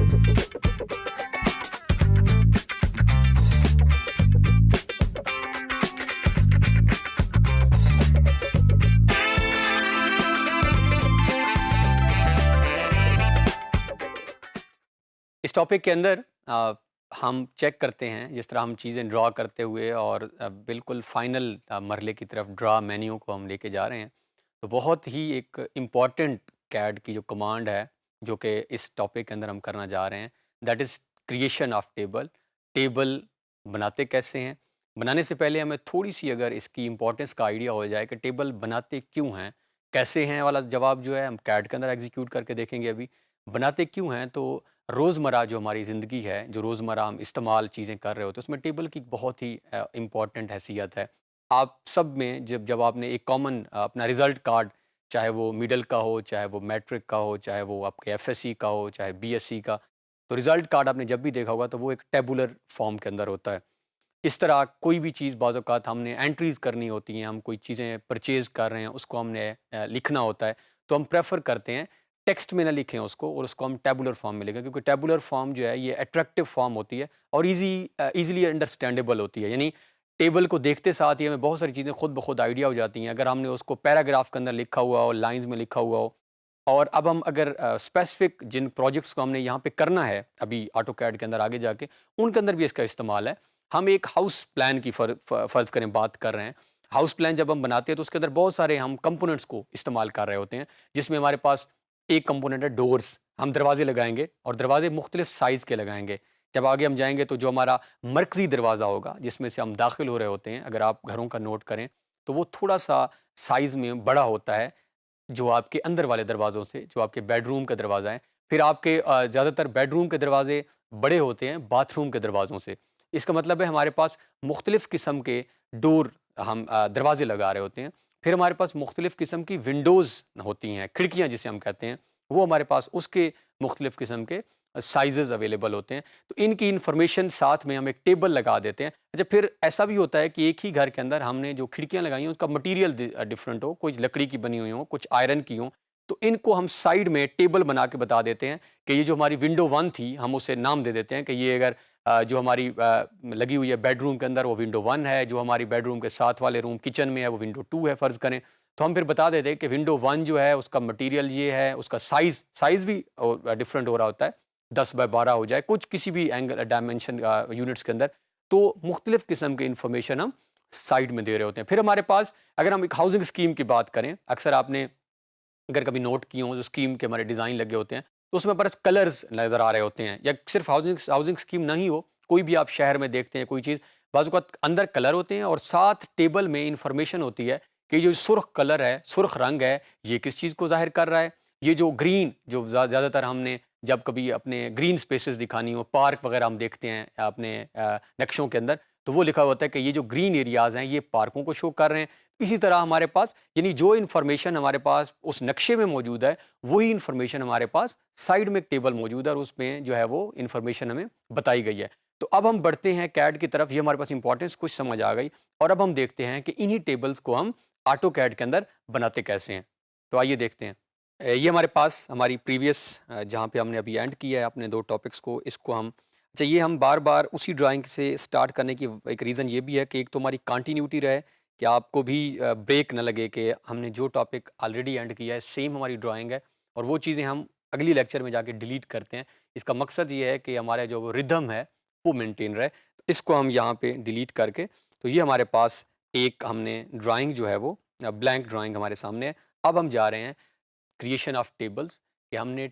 इस टॉपिक के अंदर हम चेक करते हैं जिस तरह हम चीज़ें ड्रा करते हुए और बिल्कुल फाइनल मरले की तरफ ड्रा मेन्यू को हम लेके जा रहे हैं। तो बहुत ही एक इम्पॉर्टेंट कैड की जो कमांड है जो कि इस टॉपिक के अंदर हम करना जा रहे हैं, that is creation of table. Table बनाते कैसे हैं? बनाने से पहले हमें थोड़ी सी अगर इसकी इम्पोर्टेंस का आइडिया हो जाए कि टेबल बनाते क्यों हैं, कैसे हैं वाला जवाब जो है हम कैड के अंदर एग्जीक्यूट करके देखेंगे अभी। बनाते क्यों हैं तो रोज़मर्रा जो हमारी ज़िंदगी है, जो रोज़मर्रा हम इस्तेमाल चीज़ें कर रहे होते हैं, उसमें टेबल की बहुत ही इम्पॉर्टेंट हैसियत है। आप सब में जब जब आपने एक कॉमन अपना रिज़ल्ट कार्ड, चाहे वो मिडल का हो, चाहे वो मैट्रिक का हो, चाहे वो आपके एफएससी का हो, चाहे बीएससी का, तो रिज़ल्ट कार्ड आपने जब भी देखा होगा तो वो एक टेबुलर फॉर्म के अंदर होता है। इस तरह कोई भी चीज़ बाज़ औक़ात हमने एंट्रीज़ करनी होती हैं, हम कोई चीज़ें परचेज़ कर रहे हैं, उसको हमने लिखना होता है, तो हम प्रेफ़र करते हैं टेक्स्ट में ना लिखें उसको और उसको हम टैबुलर फॉर्म में लिखें, क्योंकि टैबुलर फॉर्म जो है ये अट्रैक्टिव फॉर्म होती है और ईज़िली अंडरस्टैंडेबल होती है। यानी टेबल को देखते साथ ही हमें बहुत सारी चीज़ें खुद ब खुद आइडिया हो जाती हैं। अगर हमने उसको पैराग्राफ के अंदर लिखा हुआ हो, लाइन्स में लिखा हुआ हो, और अब हम अगर स्पेसिफ़िक जिन प्रोजेक्ट्स को हमने यहाँ पे करना है अभी ऑटोकैड के अंदर आगे जाके, उनके अंदर भी इसका इस्तेमाल है। हम एक हाउस प्लान की फ़र्ज़ करें बात कर रहे हैं। हाउस प्लान जब हम बनाते हैं तो उसके अंदर बहुत सारे हम कंपोनेंट्स को इस्तेमाल कर रहे होते हैं, जिसमें हमारे पास एक कंपोनेंट है डोर्स। हम दरवाजे लगाएँगे और दरवाजे मुख्तलिफ साइज़ के लगाएँगे। जब आगे हम जाएँगे तो जो हमारा मरकज़ी दरवाज़ा होगा जिसमें से हम दाखिल हो रहे होते हैं, अगर आप घरों का नोट करें, तो वो थोड़ा-सा साइज़ में बड़ा होता है, जो आपके अंदर वाले दरवाज़ों से, जो आपके बेडरूम का दरवाज़ा है। फिर आपके ज़्यादातर बेडरूम के दरवाज़े बड़े होते हैं बाथरूम के दरवाज़ों से। इसका मतलब है हमारे पास मुख्तलिफ़ किस्म के डोर हम दरवाज़े लगा रहे होते हैं। फिर हमारे पास मुख्तलिफ़ किस्म की विंडोज़ होती हैं, खिड़कियाँ जिसे हम कहते हैं, वो हमारे पास उसके मुख्तलिफ़ किस्म के साइज़ेज़ अवेलेबल होते हैं। तो इनकी इन्फॉर्मेशन साथ में हम एक टेबल लगा देते हैं। अच्छा, फिर ऐसा भी होता है कि एक ही घर के अंदर हमने जो खिड़कियाँ लगाई हैं उसका मटीरियल डिफरेंट हो, कुछ लकड़ी की बनी हुई हों, कुछ आयरन की हों, तो इनको हम साइड में टेबल बना के बता देते हैं कि ये जो हमारी विंडो 1 थी, हम उसे नाम दे देते हैं कि ये अगर जो हमारी लगी हुई है बेडरूम के अंदर वो विंडो 1 है, जो हमारी बेडरूम के साथ वाले रूम किचन में है वो विंडो 2 है फ़र्ज़ करें। तो हम फिर बता देते हैं कि विंडो 1 जो है उसका मटीरियल ये है, उसका साइज़ साइज़ भी डिफरेंट हो रहा होता है, 10 बाय 12 हो जाए, कुछ किसी भी एंगल डायमेंशन यूनिट्स के अंदर, तो मुख्तलिफ़ किस्म की इन्फॉर्मेशन हम साइड में दे रहे होते हैं। फिर हमारे पास अगर हम एक हाउसिंग स्कीम की बात करें, अक्सर आपने अगर कभी नोट किए हों, जो स्कीम के हमारे डिज़ाइन लगे होते हैं, तो उसमें बस कलर्स नज़र आ रहे होते हैं, या सिर्फ़ हाउसिंग हाउसिंग स्कीम नहीं हो, कोई भी आप शहर में देखते हैं कोई चीज़, बाज़ औक़ात अंदर कलर होते हैं और साथ टेबल में इन्फॉर्मेशन होती है कि जो सुर्ख़ कलर है, सुर्ख़ रंग है, ये किस चीज़ को ज़ाहिर कर रहा है। ये जो ग्रीन, जो ज़्यादातर हमने जब कभी अपने ग्रीन स्पेसेस दिखानी हो, पार्क वग़ैरह हम देखते हैं अपने नक्शों के अंदर, तो वो लिखा होता है कि ये जो ग्रीन एरियाज़ हैं, ये पार्कों को शो कर रहे हैं। इसी तरह हमारे पास यानी जो इन्फॉर्मेशन हमारे पास उस नक्शे में मौजूद है, वही इन्फॉर्मेशन हमारे पास साइड में एक टेबल मौजूद है और उसमें जो है वो इन्फॉर्मेशन हमें बताई गई है। तो अब हम बढ़ते हैं कैड की तरफ, ये हमारे पास इंपॉर्टेंस कुछ समझ आ गई और अब हम देखते हैं कि इन्हीं टेबल्स को हम ऑटो कैड के अंदर बनाते कैसे हैं। तो आइए देखते हैं। ये हमारे पास हमारी प्रीवियस जहाँ पे हमने अभी एंड किया है अपने 2 टॉपिक्स को, इसको हम अच्छा, ये हम बार-बार उसी ड्राइंग से स्टार्ट करने की एक रीज़न ये भी है कि एक तो हमारी कंटिन्यूटी रहे, कि आपको भी ब्रेक ना लगे कि हमने जो टॉपिक ऑलरेडी एंड किया है सेम हमारी ड्राइंग है और वो चीज़ें हम अगली लेक्चर में जाके डिलीट करते हैं। इसका मकसद ये है कि हमारा जो वो रिदम है वो मेंटेन रहे। तो इसको हम यहाँ पे डिलीट करके, तो ये हमारे पास एक हमने ड्राइंग जो है वो ब्लैंक ड्राइंग हमारे सामने है। अब हम जा रहे हैं क्रिएशन ऑफ टेबल्स, कि हमने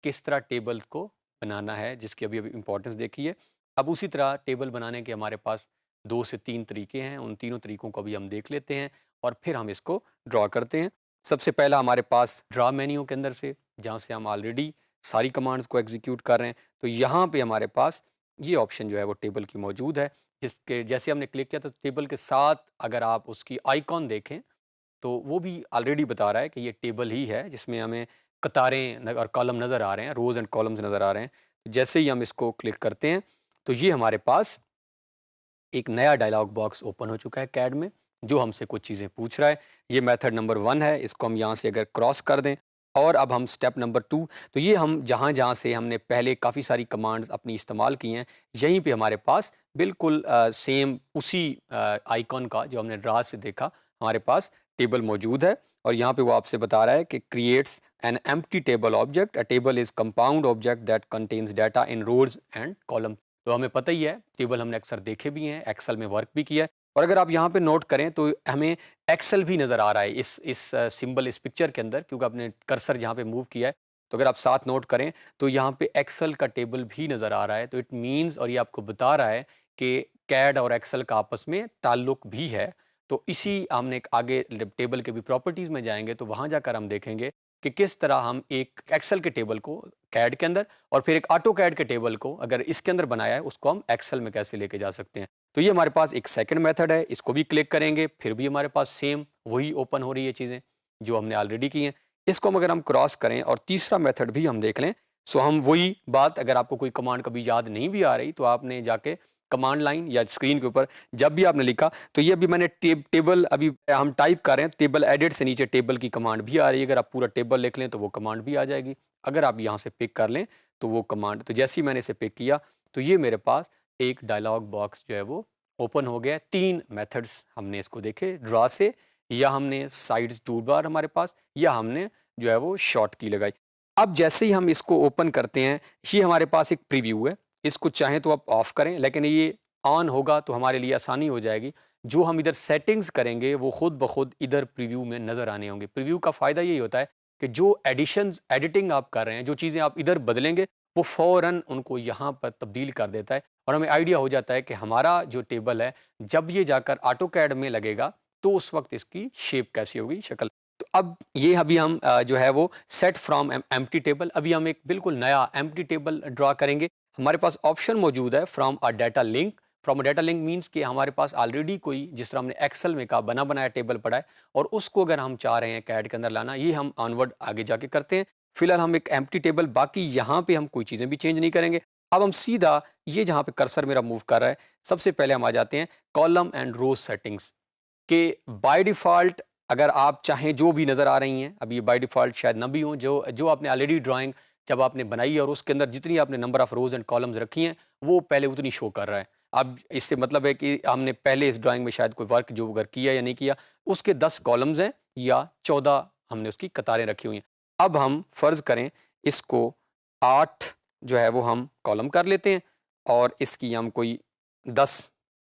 किस तरह टेबल को बनाना है, जिसकी अभी-अभी इम्पोर्टेंस देखी है। अब उसी तरह टेबल बनाने के हमारे पास 2 से 3 तरीके हैं, उन तीनों तरीकों को अभी हम देख लेते हैं और फिर हम इसको ड्रा करते हैं। सबसे पहला हमारे पास ड्रा मेन्यू के अंदर से, जहाँ से हम ऑलरेडी सारी कमांड्स को एग्जीक्यूट कर रहे हैं, तो यहाँ पे हमारे पास ये ऑप्शन जो है वो टेबल की मौजूद है, जिसके जैसे हमने क्लिक किया तो टेबल के साथ अगर आप उसकी आइकॉन देखें, तो वो भी ऑलरेडी बता रहा है कि ये टेबल ही है, जिसमें हमें कतारें और कॉलम नज़र आ रहे हैं, रोज़ एंड कॉलम्स नज़र आ रहे हैं। जैसे ही हम इसको क्लिक करते हैं, तो ये हमारे पास एक नया डायलॉग बॉक्स ओपन हो चुका है कैड में, जो हमसे कुछ चीज़ें पूछ रहा है। ये मेथड नंबर 1 है, इसको हम यहाँ से अगर क्रॉस कर दें, और अब हम स्टेप नंबर 2, तो ये हम जहाँ-जहाँ से हमने पहले काफ़ी सारी कमांड्स अपनी इस्तेमाल की हैं, यहीं पे हमारे पास बिल्कुल सेम उसी आइकॉन का जो हमने ड्रा से देखा, हमारे पास टेबल मौजूद है। और यहाँ पे वो आपसे बता रहा है कि creates an empty table object, a table is compound object that contains data in rows and column. तो हमें पता ही है, टेबल हमने अक्सर देखे भी हैं, एक्सेल में वर्क भी किया है। और अगर आप यहाँ पे नोट करें तो हमें एक्सेल भी नज़र आ रहा है इस सिंबल, इस पिक्चर के अंदर, क्योंकि आपने कर्सर जहाँ पे मूव किया है। तो अगर आप साथ नोट करें तो यहाँ पे एक्सेल का टेबल भी नज़र आ रहा है। तो इट मीन्स, और ये आपको बता रहा है कि कैड और एक्सेल का आपस में ताल्लुक भी है। तो इसी हमने एक आगे टेबल के भी प्रॉपर्टीज़ में जाएँगे तो वहाँ जाकर हम देखेंगे कि किस तरह हम एक एक्सेल के टेबल को कैड के अंदर, और फिर एक ऑटो कैड के टेबल को अगर इसके अंदर बनाया है, उसको हम एक्सेल में कैसे लेके जा सकते हैं। तो ये हमारे पास एक सेकंड मेथड है, इसको भी क्लिक करेंगे, फिर भी हमारे पास सेम वही ओपन हो रही है चीज़ें, जो हमने ऑलरेडी की हैं। इसको अगर हम क्रॉस करें और तीसरा मेथड भी हम देख लें, सो हम वही बात, अगर आपको कोई कमांड कभी याद नहीं भी आ रही, तो आपने जाके कमांड लाइन या स्क्रीन के ऊपर जब भी आपने लिखा, तो ये अभी मैंने टेबल अभी हम टाइप कर रहे हैं, टेबल एडिट से नीचे टेबल की कमांड भी आ रही है। अगर आप पूरा टेबल लिख लें तो वो कमांड भी आ जाएगी। अगर आप यहाँ से पिक कर लें तो वो कमांड, तो जैसे ही मैंने इसे पिक किया तो ये मेरे पास एक डायलॉग बॉक्स जो है वो ओपन हो गया। 3 मेथड्स हमने इसको देखे, ड्रा से, या हमने साइड्स टूल बार हमारे पास, या हमने जो है वो शॉर्ट की लगाई। अब जैसे ही हम इसको ओपन करते हैं, ये हमारे पास एक प्रीव्यू है। इसको चाहें तो आप ऑफ करें, लेकिन ये ऑन होगा तो हमारे लिए आसानी हो जाएगी। जो हम इधर सेटिंग्स करेंगे वो खुद ब खुद इधर प्रीव्यू में नज़र आने होंगे। प्रीव्यू का फ़ायदा यही होता है कि जो एडिटिंग आप कर रहे हैं, जो चीज़ें आप इधर बदलेंगे, वो फ़ौरन उनको यहाँ पर तब्दील कर देता है, और हमें आइडिया हो जाता है कि हमारा जो टेबल है, जब ये जाकर ऑटोकैड में लगेगा तो उस वक्त इसकी शेप कैसी होगी, शक्ल। तो अब ये अभी हम जो है वो सेट फ्रॉम एम्प्टी टेबल, अभी हम एक बिल्कुल नया एम्प्टी टेबल ड्रा करेंगे। हमारे पास ऑप्शन मौजूद है from a data link. From a data link means कि हमारे पास ऑलरेडी कोई, जिस तरह हमने एक्सेल में कहा, बना बनाया टेबल पड़ा है, और उसको अगर हम चाह रहे हैं कैड के अंदर लाना, ये हम ऑनवर्ड आगे जाके करते हैं। फिलहाल हम एक एम्प्टी टेबल, बाकी यहाँ पे हम कोई चीज़ें भी चेंज नहीं करेंगे। अब हम सीधा ये जहाँ पे कर्सर मेरा मूव कर रहा है, सबसे पहले हम आ जाते हैं कॉलम एंड रो सेटिंग्स के। बाय डिफ़ॉल्ट अगर आप चाहें, जो भी नज़र आ रही हैं, अब ये बाय डिफ़ॉल्ट शायद ना भी हों, जो जो आपने ऑलरेडी ड्राइंग जब आपने बनाई है और उसके अंदर जितनी आपने number of rows and columns रखी हैं, वो पहले उतनी शो कर रहा है। अब इससे मतलब है कि हमने पहले इस ड्राइंग में शायद कोई वर्क जो अगर किया या नहीं किया, उसके 10 कॉलम्स हैं या 14 हमने उसकी कतारें रखी हुई हैं। अब हम फ़र्ज़ करें इसको 8 जो है वो हम कॉलम कर लेते हैं, और इसकी हम कोई 10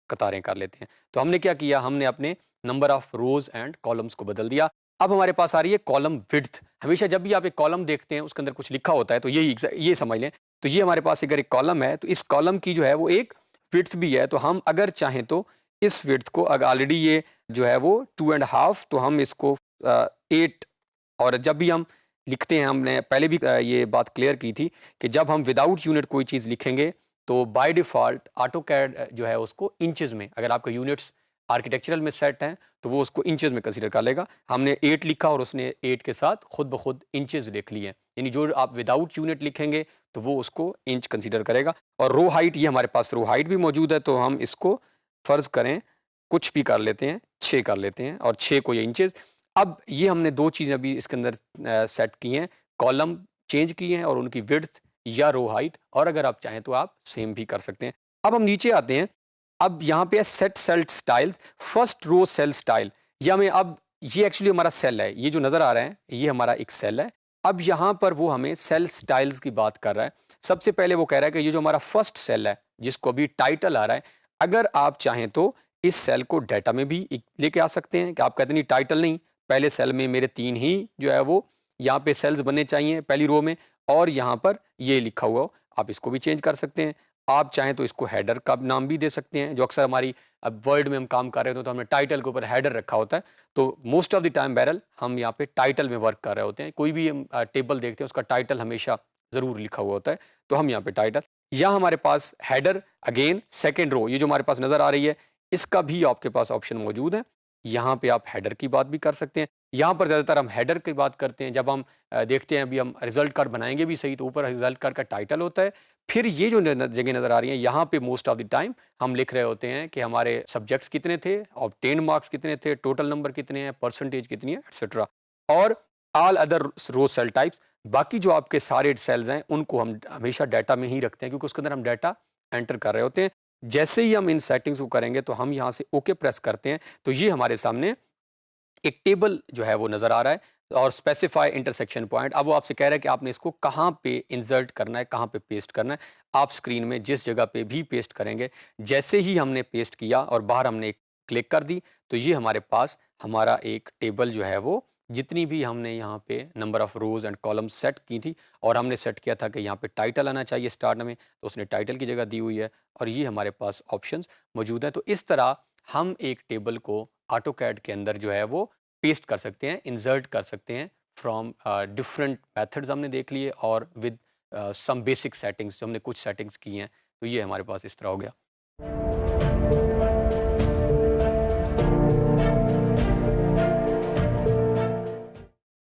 कतारें कर लेते हैं। तो हमने क्या किया, हमने अपने number of rows and columns को बदल दिया। अब हमारे पास आ रही है कॉलम विड्थ। हमेशा जब भी आप एक कॉलम देखते हैं, उसके अंदर कुछ लिखा होता है, तो ये समझ लें। तो ये हमारे पास अगर एक कॉलम है, तो इस कॉलम की जो है वो एक विड्थ भी है। तो हम अगर चाहें तो इस विड्थ को, अगर ऑलरेडी ये जो है वो 2.5, तो हम इसको 8, और जब भी हम लिखते हैं, हमने पहले भी ये बात क्लियर की थी कि जब हम विदाउट यूनिट कोई चीज़ लिखेंगे, तो बाय डिफ़ॉल्ट ऑटोकैड जो है उसको इंचेस में, अगर आपके यूनिट्स आर्किटेक्चरल में सेट हैं, तो वो उसको इंचेस में कंसीडर कर लेगा। हमने 8 लिखा और उसने 8 के साथ खुद ब खुद इंचेस लिख लिए हैं। यानी जो आप विदाउट यूनिट लिखेंगे तो वो उसको इंच कंसीडर करेगा। और रो हाइट, ये हमारे पास रो हाइट भी मौजूद है, तो हम इसको फ़र्ज़ करें कुछ भी कर लेते हैं, 6 कर लेते हैं, और 6 को ये इंचेस। अब ये हमने 2 चीज़ें अभी इसके अंदर सेट की हैं, कॉलम चेंज किए हैं और उनकी विड्थ या रो हाइट, और अगर आप चाहें तो आप सेम भी कर सकते हैं। अब हम नीचे आते हैं। अब यहाँ पे है set cell styles, first row cell style. ये हमें, अब ये एक्चुअली हमारा सेल है, ये जो नज़र आ रहा है ये हमारा एक सेल है। अब यहाँ पर वो हमें सेल स्टाइल्स की बात कर रहा है। सबसे पहले वो कह रहा है कि ये जो हमारा फर्स्ट सेल है, जिसको अभी टाइटल आ रहा है, अगर आप चाहें तो इस सेल को डाटा में भी लेके आ सकते हैं। कि आप कहते नहीं टाइटल नहीं, पहले सेल में मेरे 3 ही जो है वो यहाँ पे सेल्स बनने चाहिए पहली रो में, और यहाँ पर ये लिखा हुआ हो, आप इसको भी चेंज कर सकते हैं। आप चाहें तो इसको हेडर का नाम भी दे सकते हैं, जो अक्सर हमारी, अब वर्ड में हम काम कर रहे होते हैं तो हमने टाइटल के ऊपर हेडर रखा होता है। तो most of the time barrel हम यहाँ पे टाइटल में वर्क कर रहे होते हैं। कोई भी हम टेबल देखते हैं, उसका टाइटल हमेशा ज़रूर लिखा हुआ होता है, तो हम यहाँ पे टाइटल, या हमारे पास हेडर, अगेन सेकेंड रो, ये जो हमारे पास नज़र आ रही है, इसका भी आपके पास ऑप्शन मौजूद है। यहाँ पे आप हेडर की बात भी कर सकते हैं। यहाँ पर ज़्यादातर हम हेडर की बात करते हैं जब हम देखते हैं, अभी हम रिजल्ट कार्ड बनाएंगे भी सही, तो ऊपर रिजल्ट कार्ड का टाइटल होता है। फिर ये जो जगह नज़र आ रही है, यहाँ पे मोस्ट ऑफ द टाइम हम लिख रहे होते हैं कि हमारे सब्जेक्ट्स कितने थे, ऑब्टेन मार्क्स कितने थे, टोटल नंबर कितने हैं, परसेंटेज कितनी है, एक्सेट्रा। और ऑल अदर रो सेल टाइप्स, बाकी जो आपके सारे सेल्स हैं उनको हम हमेशा डाटा में ही रखते हैं क्योंकि उसके अंदर हम डाटा एंटर कर रहे होते हैं। जैसे ही हम इन सेटिंग्स को करेंगे तो हम यहाँ से ओके प्रेस करते हैं तो ये हमारे सामने एक टेबल जो है वो नज़र आ रहा है और स्पेसिफाई इंटरसेक्शन पॉइंट। अब वो आपसे कह रहा है कि आपने इसको कहाँ पे इंसर्ट करना है, कहाँ पे पेस्ट करना है। आप स्क्रीन में जिस जगह पे भी पेस्ट करेंगे, जैसे ही हमने पेस्ट किया और बाहर हमने क्लिक कर दी, तो ये हमारे पास हमारा एक टेबल जो है वो जितनी भी हमने यहाँ पे number of rows and columns set की थी और हमने सेट किया था कि यहाँ पे टाइटल आना चाहिए स्टार्ट में, तो उसने टाइटल की जगह दी हुई है और ये हमारे पास ऑप्शंस मौजूद हैं। तो इस तरह हम एक टेबल को ऑटोकैड के अंदर जो है वो पेस्ट कर सकते हैं, इंसर्ट कर सकते हैं फ्रॉम डिफरेंट मेथड्स हमने देख लिए और विद सम बेसिक सेटिंग्स जो हमने कुछ सेटिंग्स की हैं, तो ये हमारे पास इस तरह हो गया।